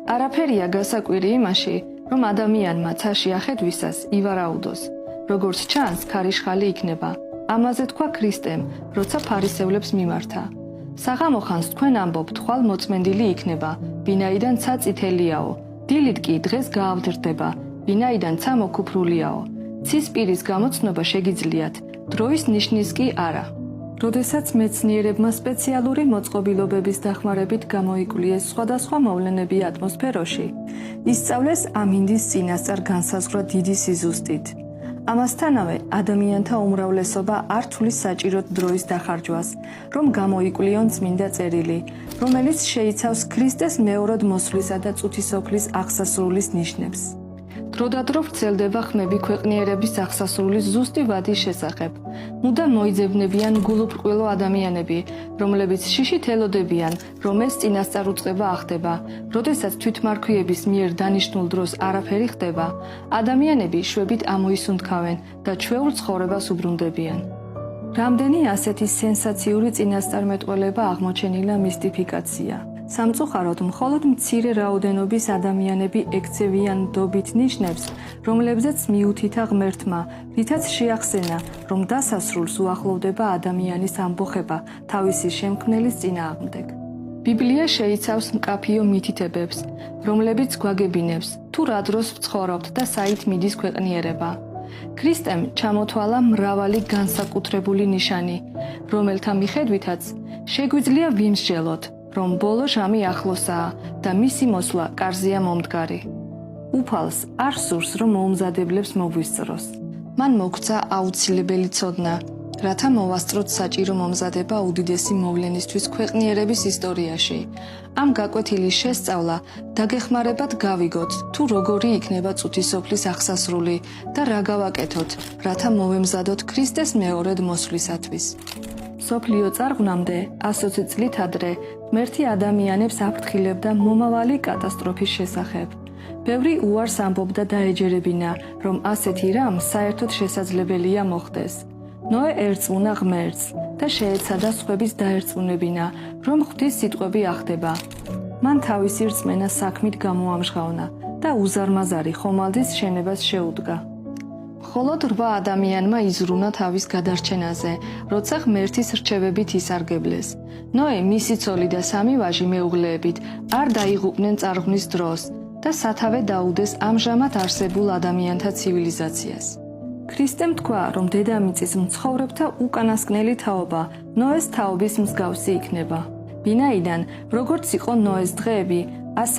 არაფერია გასაკვირი იმაში, რომ ადამიანმა ცაში ახედვისას ივარაუდოს. როგორც ჩანს, ქარიშხალი იქნება. ამაზე თქვა ქრისტემ, როცა ფარისევლებს მიმართა. საღამოხანს თქვენ ამბობთ, ხვალ მოწმენდილი იქნება, ვინაიდან ცა წითელიაო. დილით კი დღეს გაავდრდება, ვინაიდან ცა მოკუფრულიაო. ცის პირის გამოცნობა შეგიძლიათ, დროის ნიშნის კი არა. როდესაც მეცნიერებმა სპეციალური მოწყობილობების დახმარებით გამოიკლიეს სხვადასხვა მოვლენები ატმოსფეროში, ისწავლეს ამინდის წინასწარ განსაზღვრა დიდი სიზუსტით. ამასთანავე ადამიანთა უმრავლესობა არ თulis საჭიროდ დროის დახარჯვას, რომ გამოიკვლიონ წმინდა წერილი, რომელიც შეიცავს ქრისტეს მეორად მოსვლისა და წუთისოფლის აღსასრულის ნიშნებს. დროდადრო ვრცელდება ხმები ქვეყნიერების აღსასრულის ზუსტი ვადის შესახებ. მუდამ მოიძებნებიან გულუბრყვილო ადამიანები, რომლებიც შიშით ელოდებიან, რომ ეს წინასწარ უწყება ახდება, როდესაც თვითმარქვიების მიერ დანიშნულ დროს არაფერი ხდება, ადამიანები შვებით ამოისუნთქავენ და ჩვეულ ცხოვრებას უბრუნდებიან. რამდენი ასეთი სენსაციური წინასწარმეტყველება აღმოჩენილა მისტიფიკაცია. სამწუხაროდ მხოლოდ მცირე რაოდენობის ადამიანები ექცევიან ნდობით ნიშნებს, რომლებზეც მიუთითა ღმერთმა, რითაც შეახსენა, რომ დასასრულს უახლოვდება ადამიანის ამბოხება თავისი შემქმნელის წინააღმდეგ. ბიბლია შეიცავს მკაფიო მითითებებს, რომლებიც გვაგებინებს, თუ რა დროს ვცხოვრობთ და საით მიდის ქვეყნიერება. ქრისტემ ჩამოთვალა მრავალი განსაკუთრებული ნიშანი, რომელთა მიხედვითაც შეგვიძლია ვიმსჯელოთ, რომ ბოლო ჟამი ახლოსაა და მისი მოსვლა კარზეა მომდგარი. უფალს არ სურს, რომ მოუმზადებლებს მოგვისწროს. მან მოგცა აუცილებელი ცოდნა, რათა მოვასწროთ საჭირო მომზადება უდიდესი მოვლენისთვის ქვეყნიერების ისტორიაში. ამ გაკვეთილის შესწავლა დაგეხმარებათ გავიგოთ, თუ როგორი იქნება წუთისოფლის აღსასრული და რა გავაკეთოთ, რათა მოვემზადოთ ქრისტეს მეორედ მოსვლისათვის. სოფლიო წარღვნამდე 120 წლით ადრე ღმერთი ადამიანებს აფრთხილებდა მომავალი კატასტროფის შესახებ. ბევრი უარს ამბობდა და ეჯერებინა, რომ ასეთი რამ საერთოდ შესაძლებელია მოხდეს. ნოე ერწმუნა ღმერთს და შეეცადა სხვების დაერწმუნებინა, რომ ღვთის სიტყვები ახდება. მან თავისი რწმენა საქმით გამოამჟღავნა და უზარმაზარი ხომალდის შენებას შეუდგა. მხოლოდ 8 ადამიანმა იზრუნა თავის გადარჩენაზე, როცა ღმერთის რჩევებით ისარგებლეს. ნოე, მისი ცოლი და 3 ვაჟი მეუღლეებით არ დაიღუპნენ წარღვნის დროს და სათავე დაუდეს ამჟამად არსებულ ადამიანთა ცივილიზაციას. ქრისტემ თქვა, რომ დედამიწის მცხოვრებთა უკანასკნელი თაობა ნოეს თაობის მსგავსი იქნება. ვინაიდან, როგორც იყო ნოეს დღეები, ასე